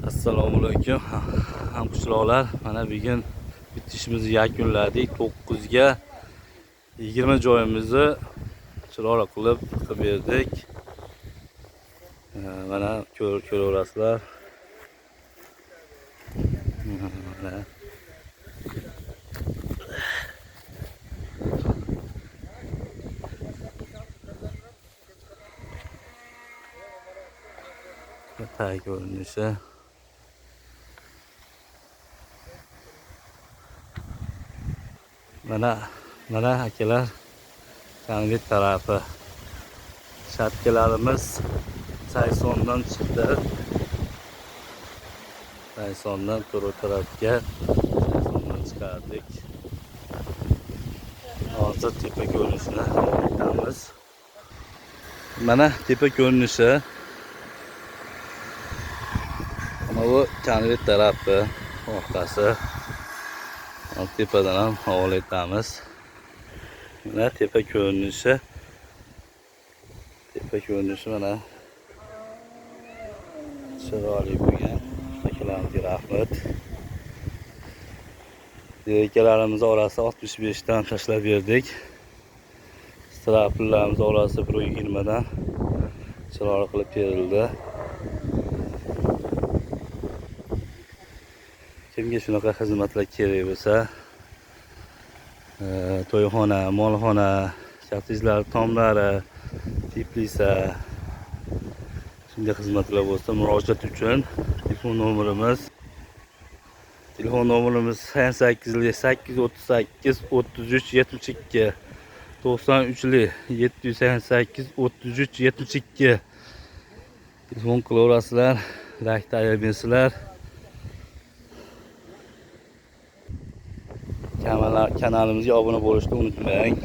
Assalomu alaykum hamqishloqlar. Mana bugun bitishimizni yakunladik. 9 ga 20 joyimizni chiroyli qilib berdik. Mana ko'raverasizlar. Mana tay ko'rinishi. Mana akalar, Kanvet tarafı. Shatkalarimiz Saysondan chiqdi. Saysondan To'ra tarafga Saysondan chiqardik. Hozir tepa ko'rinishini aytamiz. Mana tepa ko'rinishi. Ama bu Kanvet tarafı orqasi. Tepadan ham havola etamiz. Mana tepa ko'rinishi. Tepa ko'rinishi mana chiroyli bo'lgan. Akalarga rahmat. Akalarimiz orasi 65 dan tashlab berdik. Straplarimiz orasi 120 dan chiroyli qilib berildi. Kimga shunaqa xizmatlar kerak bo'lsa, to'yxona, molxona, kottejlar tomlari, teplisa, shunday xizmatlar bo'lsa murojaat uchun telefon nomerimiz 838 33 72 93 788 33 72 telefon qilaverasizlar, like tayyor bersizlar. Kanalimizga obuna bo'lishni unutmang.